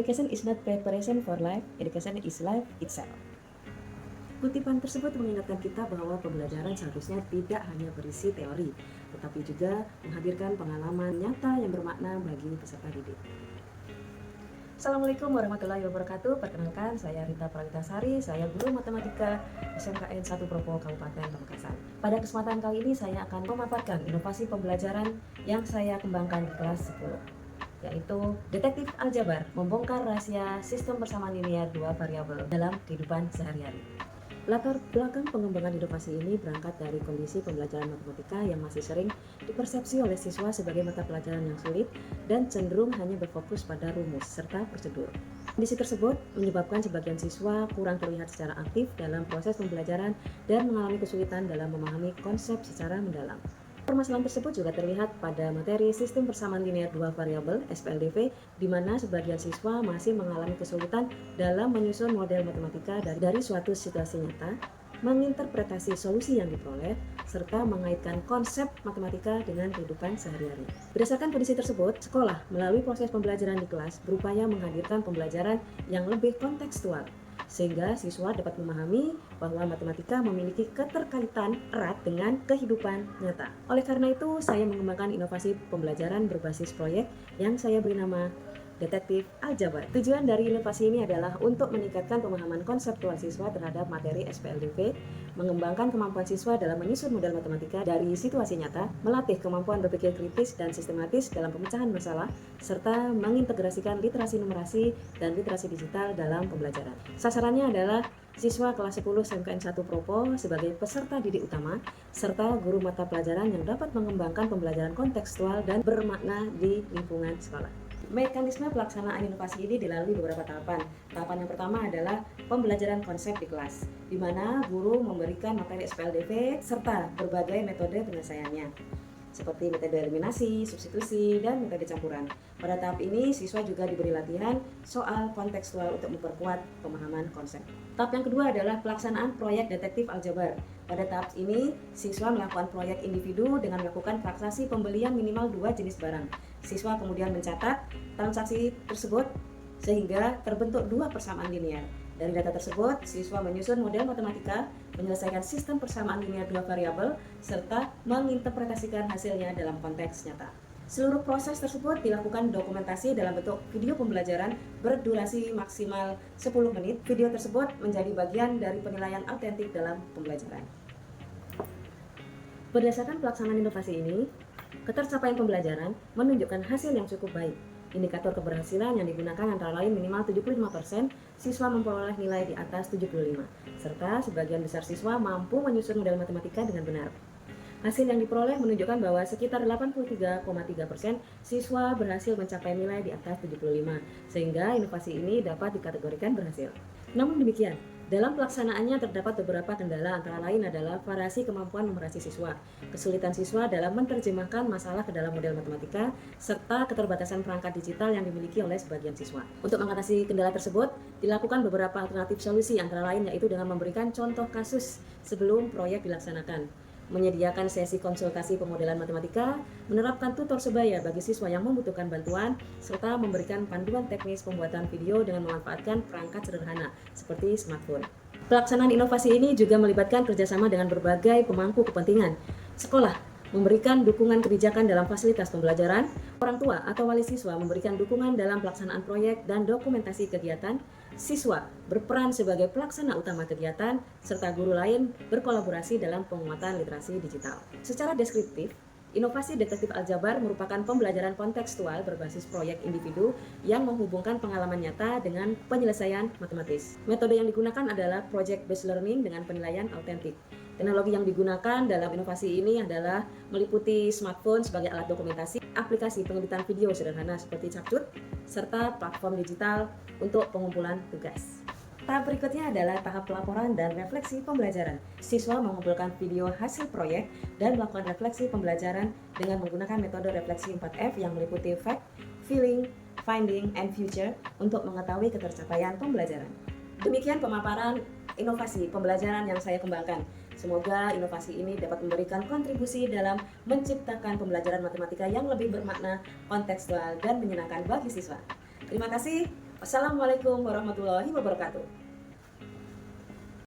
Education is not preparation for life, education is life itself. Kutipan tersebut mengingatkan kita bahwa pembelajaran seharusnya tidak hanya berisi teori, tetapi juga menghadirkan pengalaman nyata yang bermakna bagi peserta didik. Assalamualaikum warahmatullahi wabarakatuh. Perkenalkan, saya Rita Prawitasari, saya guru matematika SMKN 1 Propo Kabupaten Pamekasan. Pada kesempatan kali ini saya akan memaparkan inovasi pembelajaran yang saya kembangkan di kelas 10, yaitu detektif aljabar, membongkar rahasia sistem persamaan linear dua variabel dalam kehidupan sehari-hari. Latar belakang pengembangan inovasi ini berangkat dari kondisi pembelajaran matematika yang masih sering dipersepsi oleh siswa sebagai mata pelajaran yang sulit dan cenderung hanya berfokus pada rumus serta prosedur. Kondisi tersebut menyebabkan sebagian siswa kurang terlihat secara aktif dalam proses pembelajaran dan mengalami kesulitan dalam memahami konsep secara mendalam. Permasalahan tersebut juga terlihat pada materi sistem persamaan linear dua variabel (SPLDV), di mana sebagian siswa masih mengalami kesulitan dalam menyusun model matematika dari suatu situasi nyata, menginterpretasi solusi yang diperoleh, serta mengaitkan konsep matematika dengan kehidupan sehari-hari. Berdasarkan kondisi tersebut, sekolah melalui proses pembelajaran di kelas berupaya menghadirkan pembelajaran yang lebih kontekstual, sehingga siswa dapat memahami bahwa matematika memiliki keterkaitan erat dengan kehidupan nyata. Oleh karena itu, saya mengembangkan inovasi pembelajaran berbasis proyek yang saya beri nama Detektif Aljabar. Tujuan dari inovasi ini adalah untuk meningkatkan pemahaman konseptual siswa terhadap materi SPLDV, mengembangkan kemampuan siswa dalam menyusun model matematika dari situasi nyata, melatih kemampuan berpikir kritis dan sistematis dalam pemecahan masalah, serta mengintegrasikan literasi numerasi dan literasi digital dalam pembelajaran. Sasarannya adalah siswa kelas 10 SMKN 1 Propo sebagai peserta didik utama, serta guru mata pelajaran yang dapat mengembangkan pembelajaran kontekstual dan bermakna di lingkungan sekolah. Mekanisme pelaksanaan inovasi ini dilalui beberapa tahapan. Tahapan yang pertama adalah pembelajaran konsep di kelas, di mana guru memberikan materi SPLDV serta berbagai metode penyelesaiannya, seperti metode eliminasi, substitusi, dan metode campuran. Pada tahap ini, siswa juga diberi latihan soal kontekstual untuk memperkuat pemahaman konsep. Tahap yang kedua adalah pelaksanaan proyek detektif aljabar. Pada tahap ini, siswa melakukan proyek individu dengan melakukan transaksi pembelian minimal 2 jenis barang. Siswa kemudian mencatat transaksi tersebut sehingga terbentuk 2 persamaan linear. Dari data tersebut, siswa menyusun model matematika, menyelesaikan sistem persamaan linear dua variabel, serta menginterpretasikan hasilnya dalam konteks nyata. Seluruh proses tersebut dilakukan dokumentasi dalam bentuk video pembelajaran berdurasi maksimal 10 menit. Video tersebut menjadi bagian dari penilaian autentik dalam pembelajaran. Berdasarkan pelaksanaan inovasi ini, ketercapaian pembelajaran menunjukkan hasil yang cukup baik. Indikator keberhasilan yang digunakan antara lain minimal 75% siswa memperoleh nilai di atas 75, serta sebagian besar siswa mampu menyusun model matematika dengan benar. Hasil yang diperoleh menunjukkan bahwa sekitar 83,3% siswa berhasil mencapai nilai di atas 75, sehingga inovasi ini dapat dikategorikan berhasil. Namun demikian, dalam pelaksanaannya terdapat beberapa kendala, antara lain adalah variasi kemampuan numerasi siswa, kesulitan siswa dalam menerjemahkan masalah ke dalam model matematika, serta keterbatasan perangkat digital yang dimiliki oleh sebagian siswa. Untuk mengatasi kendala tersebut, dilakukan beberapa alternatif solusi, antara lain yaitu dengan memberikan contoh kasus sebelum proyek dilaksanakan, menyediakan sesi konsultasi pemodelan matematika, menerapkan tutor sebaya bagi siswa yang membutuhkan bantuan, serta memberikan panduan teknis pembuatan video dengan memanfaatkan perangkat sederhana seperti smartphone. Pelaksanaan inovasi ini juga melibatkan kerjasama dengan berbagai pemangku kepentingan. Sekolah memberikan dukungan kebijakan dalam fasilitas pembelajaran, orang tua atau wali siswa memberikan dukungan dalam pelaksanaan proyek dan dokumentasi kegiatan, siswa berperan sebagai pelaksana utama kegiatan, serta guru lain berkolaborasi dalam penguatan literasi digital. Secara deskriptif, inovasi detektif aljabar merupakan pembelajaran kontekstual berbasis proyek individu yang menghubungkan pengalaman nyata dengan penyelesaian matematis. Metode yang digunakan adalah project-based learning dengan penilaian autentik. Teknologi yang digunakan dalam inovasi ini adalah meliputi smartphone sebagai alat dokumentasi, aplikasi pengeditan video sederhana seperti CapCut, serta platform digital untuk pengumpulan tugas. Tahap berikutnya adalah tahap pelaporan dan refleksi pembelajaran. Siswa mengumpulkan video hasil proyek dan melakukan refleksi pembelajaran dengan menggunakan metode refleksi 4F yang meliputi fact, feeling, finding, and future untuk mengetahui ketercapaian pembelajaran. Demikian pemaparan inovasi pembelajaran yang saya kembangkan. Semoga inovasi ini dapat memberikan kontribusi dalam menciptakan pembelajaran matematika yang lebih bermakna, kontekstual, dan menyenangkan bagi siswa. Terima kasih. Wassalamualaikum warahmatullahi wabarakatuh.